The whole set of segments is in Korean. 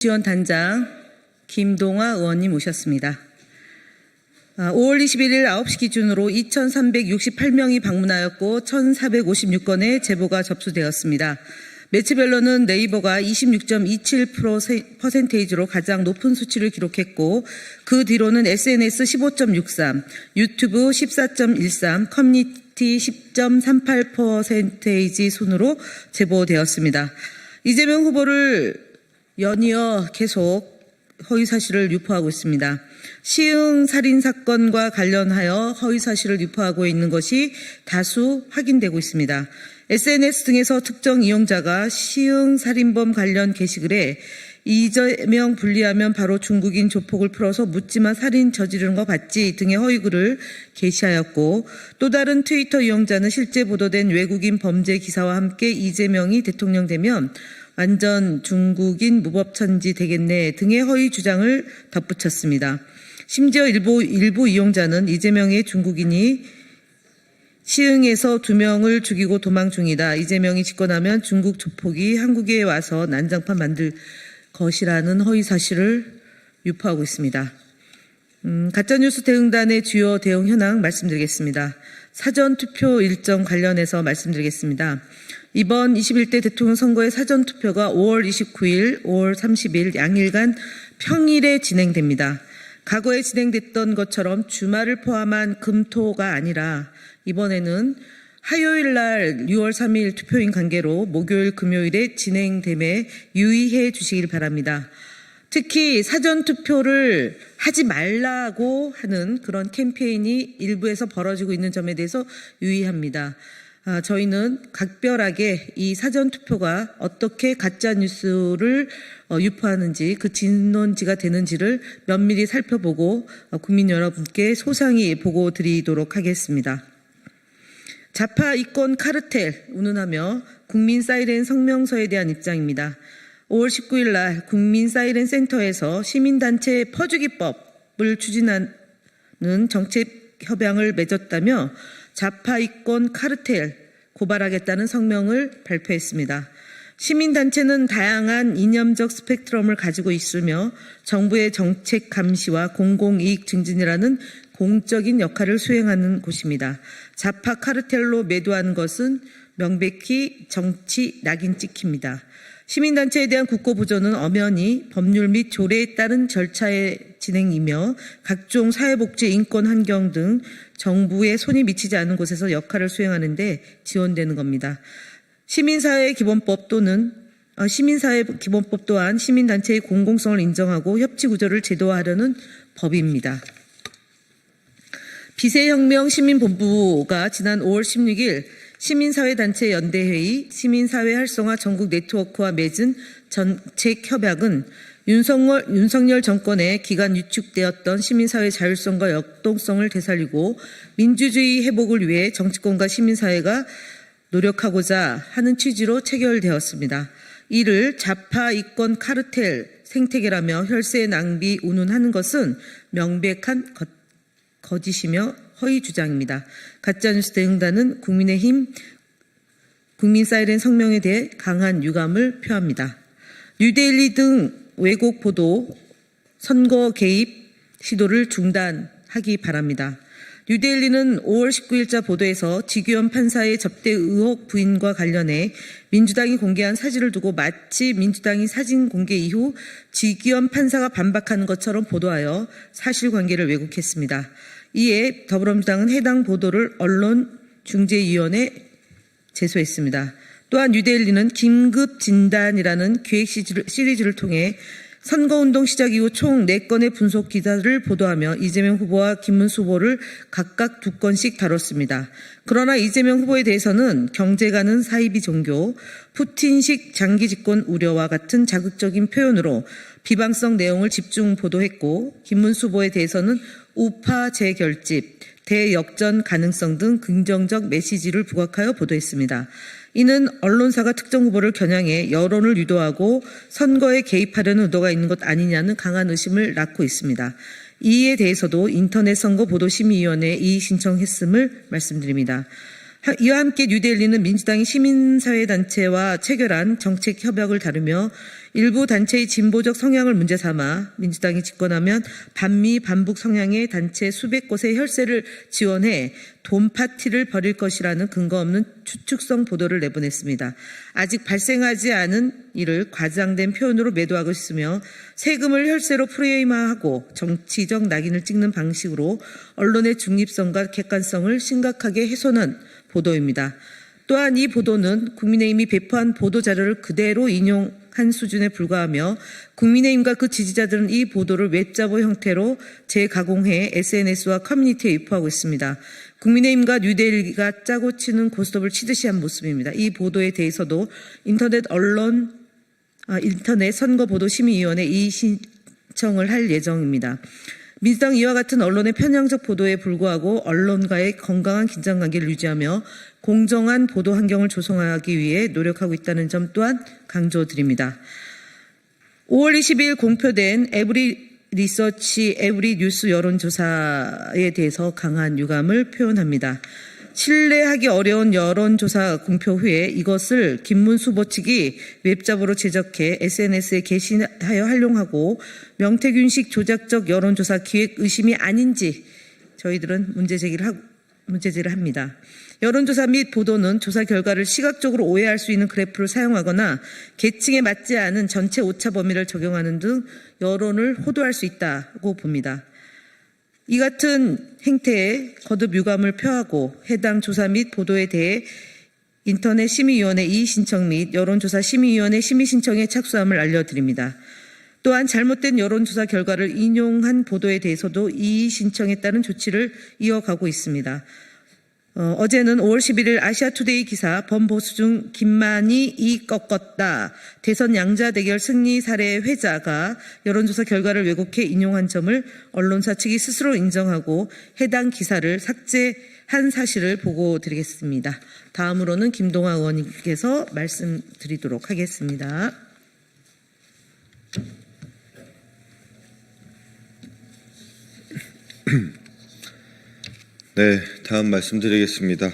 지원단장 김동아 의원님 오셨습니다. 5월 21일 9시 기준으로 2,368명이 방문하였고 1,456건의 제보가 접수되었습니다. 매체별로는 네이버가 26.27%로 가장 높은 수치를 기록했고 그 뒤로는 SNS 15.63, 유튜브 14.13, 커뮤니티 10.38% 순으로 제보되었습니다. 이재명 후보를 연이어 계속 허위사실을 유포하고 있습니다. 시흥 살인사건과 관련하여 허위사실을 유포하고 있는 것이 다수 확인되고 있습니다. SNS 등에서 특정 이용자가 시흥 살인범 관련 게시글에 이재명 분리하면 바로 중국인 조폭을 풀어서 묻지마 살인 저지르는 거 봤지 등의 허위글을 게시하였고 또 다른 트위터 이용자는 실제 보도된 외국인 범죄 기사와 함께 이재명이 대통령 되면 완전 중국인 무법천지 되겠네 등의 허위 주장을 덧붙였습니다. 심지어 일부 이용자는 이재명의 중국인이 시흥에서 2명을 죽이고 도망 중이다. 이재명이 집권하면 중국 조폭이 한국에 와서 난장판 만들 것이라는 허위 사실을 유포하고 있습니다. 가짜뉴스 대응단의 주요 대응 현황 말씀드리겠습니다. 사전투표 일정 관련해서 말씀드리겠습니다. 이번 21대 대통령 선거의 사전투표가 5월 29일, 5월 30일 양일간 평일에 진행됩니다. 과거에 진행됐던 것처럼 주말을 포함한 금토가 아니라 이번에는 화요일 날 6월 3일 투표인 관계로 목요일, 금요일에 진행됨에 유의해 주시길 바랍니다. 특히 사전투표를 하지 말라고 하는 그런 캠페인이 일부에서 벌어지고 있는 점에 대해서 유의합니다. 저희는 각별하게 이 사전투표가 어떻게 가짜뉴스를 유포하는지 그 진론지가 되는지를 면밀히 살펴보고 국민 여러분께 소상히 보고 드리도록 하겠습니다. 좌파 이권 카르텔 운운하며 국민 사이렌 성명서에 대한 입장입니다. 5월 19일 날 국민 사이렌 센터에서 시민단체 퍼주기법을 추진하는 정책 협약을 맺었다며 좌파 이권 카르텔 고발하겠다는 성명을 발표했습니다. 시민단체는 다양한 이념적 스펙트럼을 가지고 있으며 정부의 정책 감시와 공공이익 증진이라는 공적인 역할을 수행하는 곳입니다. 좌파 카르텔로 매도하는 것은 명백히 정치 낙인 찍힙니다. 시민단체에 대한 국고부조는 엄연히 법률 및 조례에 따른 절차의 진행이며 각종 사회복지, 인권, 환경 등 정부의 손이 미치지 않은 곳에서 역할을 수행하는 데 지원되는 겁니다. 시민사회 기본법 또한 시민단체의 공공성을 인정하고 협치구조를 제도화하려는 법입니다. 비세혁명 시민본부가 지난 5월 16일 시민사회단체 연대회의 시민사회 활성화 전국 네트워크와 맺은 정책협약은 윤석열 정권의 기간 위축되었던 시민사회 자율성과 역동성을 되살리고 민주주의 회복을 위해 정치권과 시민사회가 노력하고자 하는 취지로 체결되었습니다. 이를 좌파 이권 카르텔 생태계라며 혈세 낭비 운운하는 것은 명백한 거짓이며 허위 주장입니다. 가짜뉴스 대응단은 국민의힘 국민 사이렌 성명에 대해 강한 유감을 표합니다. 뉴데일리 등 왜곡 보도, 선거 개입 시도를 중단하기 바랍니다. 뉴데일리는 5월 19일자 보도에서 지규현 판사의 접대 의혹 부인과 관련해 민주당이 공개한 사진을 두고 마치 민주당이 사진 공개 이후 지규현 판사가 반박하는 것처럼 보도하여 사실관계를 왜곡했습니다. 이에 더불어민주당은 해당 보도를 언론중재위원회에 제소했습니다. 또한 뉴데일리는 긴급진단이라는 기획 시리즈를 통해 선거운동 시작 이후 총 4건의 분석 기사를 보도하며 이재명 후보와 김문수 후보를 각각 2건씩 다뤘습니다. 그러나 이재명 후보에 대해서는 경제가는 사이비 종교, 푸틴식 장기 집권 우려와 같은 자극적인 표현으로 비방성 내용을 집중 보도했고 김문수 후보에 대해서는 우파 재결집, 대역전 가능성 등 긍정적 메시지를 부각하여 보도했습니다. 이는 언론사가 특정 후보를 겨냥해 여론을 유도하고 선거에 개입하려는 의도가 있는 것 아니냐는 강한 의심을 낳고 있습니다. 이에 대해서도 인터넷 선거 보도심의위원회에 이의 신청했음을 말씀드립니다. 이와 함께 뉴데일리는 민주당이 시민사회단체와 체결한 정책협약을 다루며 일부 단체의 진보적 성향을 문제 삼아 민주당이 집권하면 반미 반북 성향의 단체 수백 곳의 혈세를 지원해 돈 파티를 벌일 것이라는 근거 없는 추측성 보도를 내보냈습니다. 아직 발생하지 않은 일을 과장된 표현으로 매도하고 있으며 세금을 혈세로 프레임화하고 정치적 낙인을 찍는 방식으로 언론의 중립성과 객관성을 심각하게 훼손한 보도입니다. 또한 이 보도는 국민의힘이 배포한 보도자료를 그대로 인용한 수준에 불과하며 국민의힘과 그 지지자들은 이 보도를 웹자보 형태로 재가공해 SNS와 커뮤니티에 유포하고 있습니다. 국민의힘과 뉴데일리가 짜고 치는 고스톱을 치듯이 한 모습입니다. 이 보도에 대해서도 인터넷 선거보도심의위원회 이의 신청을 할 예정입니다. 민주당 이와 같은 언론의 편향적 보도에 불구하고 언론과의 건강한 긴장관계를 유지하며 공정한 보도 환경을 조성하기 위해 노력하고 있다는 점 또한 강조드립니다. 5월 20일 공표된 에브리 리서치 에브리 뉴스 여론조사에 대해서 강한 유감을 표현합니다. 신뢰하기 어려운 여론조사 공표 후에 이것을 김문수 후보 측이 웹잡으로 제작해 SNS에 게시하여 활용하고 명태균식 조작적 여론조사 기획 의심이 아닌지 저희들은 문제제기를 합니다. 여론조사 및 보도는 조사 결과를 시각적으로 오해할 수 있는 그래프를 사용하거나 계층에 맞지 않은 전체 오차 범위를 적용하는 등 여론을 호도할 수 있다고 봅니다. 이 같은 행태에 거듭 유감을 표하고 해당 조사 및 보도에 대해 인터넷 심의위원회 이의 신청 및 여론조사 심의위원회 심의 신청에 착수함을 알려드립니다. 또한 잘못된 여론조사 결과를 인용한 보도에 대해서도 이의 신청에 따른 조치를 이어가고 있습니다. 어제는 5월 11일 아시아투데이 기사 범보수 중 김만희 이 꺾었다. 대선 양자 대결 승리 사례 회자가 여론조사 결과를 왜곡해 인용한 점을 언론사 측이 스스로 인정하고 해당 기사를 삭제한 사실을 보고드리겠습니다. 다음으로는 김동아 의원님께서 말씀드리도록 하겠습니다. 네, 다음 말씀드리겠습니다.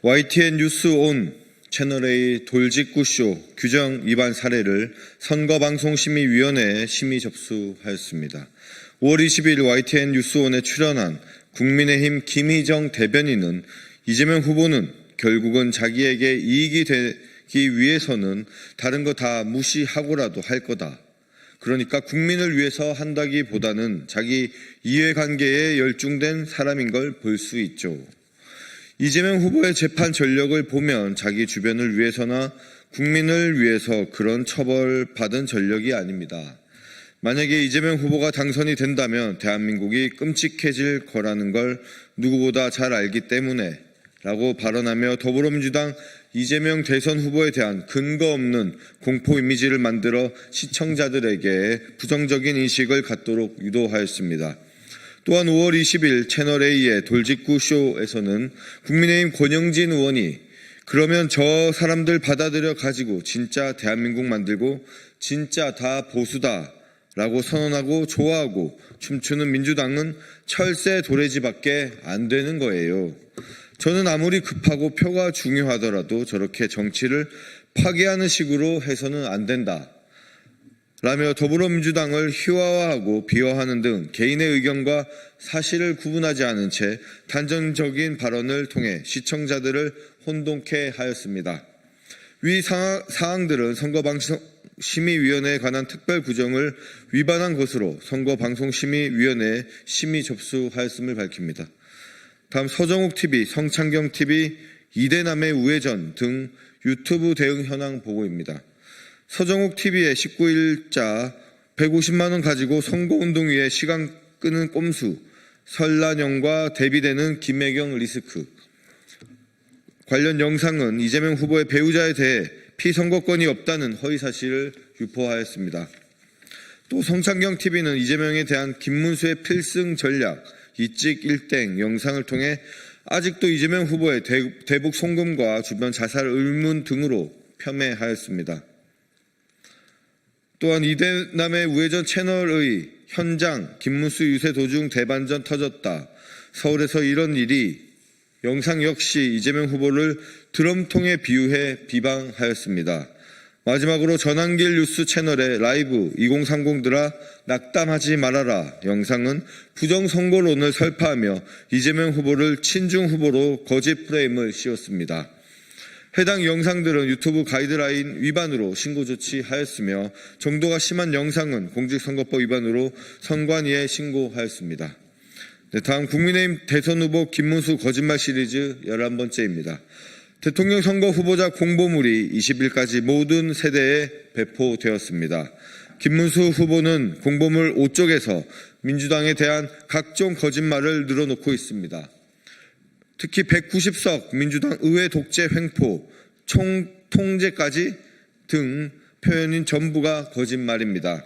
YTN 뉴스 온 채널A 돌직구쇼 규정 위반 사례를 선거방송심의위원회에 심의 접수하였습니다. 5월 20일 YTN 뉴스 온에 출연한 국민의힘 김희정 대변인은 이재명 후보는 결국은 자기에게 이익이 되기 위해서는 다른 거 다 무시하고라도 할 거다. 그러니까 국민을 위해서 한다기보다는 자기 이해관계에 열중된 사람인 걸 볼 수 있죠. 이재명 후보의 재판 전력을 보면 자기 주변을 위해서나 국민을 위해서 그런 처벌받은 전력이 아닙니다. 만약에 이재명 후보가 당선이 된다면 대한민국이 끔찍해질 거라는 걸 누구보다 잘 알기 때문에 라고 발언하며 더불어민주당 이재명 대선 후보에 대한 근거 없는 공포 이미지를 만들어 시청자들에게 부정적인 인식을 갖도록 유도하였습니다. 또한 5월 20일 채널A의 돌직구쇼에서는 국민의힘 권영진 의원이 그러면 저 사람들 받아들여 가지고 진짜 대한민국 만들고 진짜 다 보수다 라고 선언하고 좋아하고 춤추는 민주당은 철새 도래지밖에 안 되는 거예요. 저는 아무리 급하고 표가 중요하더라도 저렇게 정치를 파괴하는 식으로 해서는 안 된다. 라며 더불어민주당을 희화화하고 비화하는 등 개인의 의견과 사실을 구분하지 않은 채 단정적인 발언을 통해 시청자들을 혼동케 하였습니다. 위 사항들은 선거방송심의위원회에 관한 특별 규정을 위반한 것으로 선거방송심의위원회에 심의 접수하였음을 밝힙니다. 다음 서정욱TV, 성창경TV, 이대남의 우회전 등 유튜브 대응 현황 보고입니다. 서정욱TV의 19일자 150만 원 가지고 선거운동 위에 시간 끄는 꼼수, 설란영과 대비되는 김혜경 리스크. 관련 영상은 이재명 후보의 배우자에 대해 피선거권이 없다는 허위사실을 유포하였습니다. 또 성창경TV는 이재명에 대한 김문수의 필승 전략, 이찍 일땡 영상을 통해 아직도 이재명 후보의 대북 송금과 주변 자살 의문 등으로 폄훼하였습니다. 또한 이대남의 우회전 채널의 현장 김문수 유세 도중 대반전 터졌다. 서울에서 이런 일이 영상 역시 이재명 후보를 드럼통에 비유해 비방하였습니다. 마지막으로 전환길 뉴스 채널의 라이브 2030들아 낙담하지 말아라 영상은 부정선거론을 설파하며 이재명 후보를 친중 후보로 거짓 프레임을 씌웠습니다. 해당 영상들은 유튜브 가이드라인 위반으로 신고 조치하였으며 정도가 심한 영상은 공직선거법 위반으로 선관위에 신고하였습니다. 네, 다음 국민의힘 대선 후보 김문수 거짓말 시리즈 11번째입니다. 대통령 선거 후보자 공보물이 20일까지 모든 세대에 배포되었습니다. 김문수 후보는 공보물 5쪽에서 민주당에 대한 각종 거짓말을 늘어놓고 있습니다. 특히 190석 민주당 의회 독재 횡포, 총통제까지 등 표현인 전부가 거짓말입니다.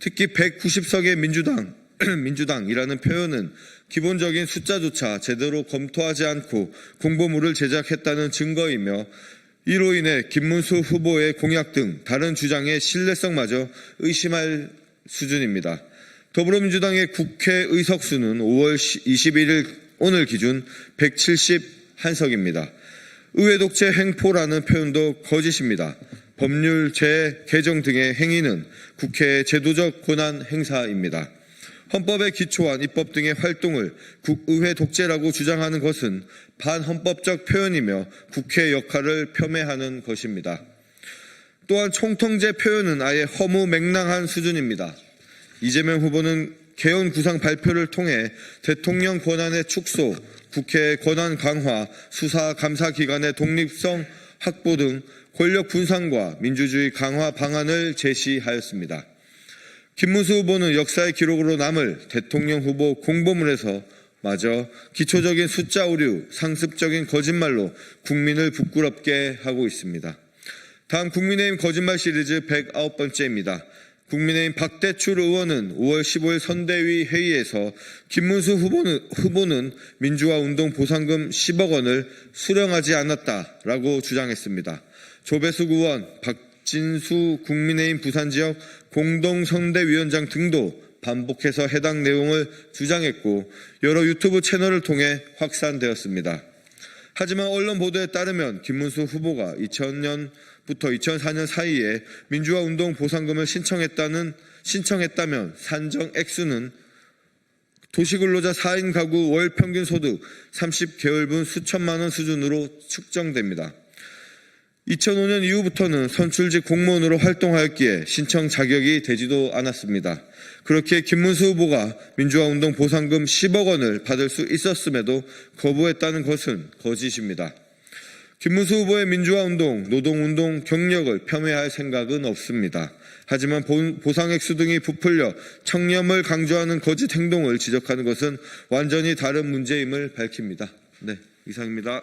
특히 190석의 민주당이라는 표현은 기본적인 숫자조차 제대로 검토하지 않고 공보물을 제작했다는 증거이며 이로 인해 김문수 후보의 공약 등 다른 주장의 신뢰성마저 의심할 수준입니다. 더불어민주당의 국회 의석수는 5월 21일 오늘 기준 171석입니다. 의회 독재 횡포라는 표현도 거짓입니다. 법률 재개정 등의 행위는 국회의 제도적 권한 행사입니다. 헌법에 기초한 입법 등의 활동을 국의회 독재라고 주장하는 것은 반헌법적 표현이며 국회 역할을 폄훼하는 것입니다. 또한 총통제 표현은 아예 허무맹랑한 수준입니다. 이재명 후보는 개헌 구상 발표를 통해 대통령 권한의 축소, 국회 권한 강화, 수사 감사 기관의 독립성 확보 등 권력 분산과 민주주의 강화 방안을 제시하였습니다. 김문수 후보는 역사의 기록으로 남을 대통령 후보 공보물에서 마저 기초적인 숫자 오류, 상습적인 거짓말로 국민을 부끄럽게 하고 있습니다. 다음 국민의힘 거짓말 시리즈 109번째입니다. 국민의힘 박대출 의원은 5월 15일 선대위 회의에서 김문수 후보는 민주화운동 보상금 10억 원을 수령하지 않았다라고 주장했습니다. 조배숙 의원, 박진수 국민의힘 부산지역 공동선대위원장 등도 반복해서 해당 내용을 주장했고 여러 유튜브 채널을 통해 확산되었습니다. 하지만 언론 보도에 따르면 김문수 후보가 2000년부터 2004년 사이에 민주화운동 보상금을 신청했다면 산정 액수는 도시근로자 4인 가구 월 평균 소득 30개월분 수천만 원 수준으로 측정됩니다. 2005년 이후부터는 선출직 공무원으로 활동하였기에 신청 자격이 되지도 않았습니다. 그렇게 김문수 후보가 민주화운동 보상금 10억 원을 받을 수 있었음에도 거부했다는 것은 거짓입니다. 김문수 후보의 민주화운동, 노동운동 경력을 폄훼할 생각은 없습니다. 하지만 보상 액수 등이 부풀려 청렴을 강조하는 거짓 행동을 지적하는 것은 완전히 다른 문제임을 밝힙니다. 네, 이상입니다.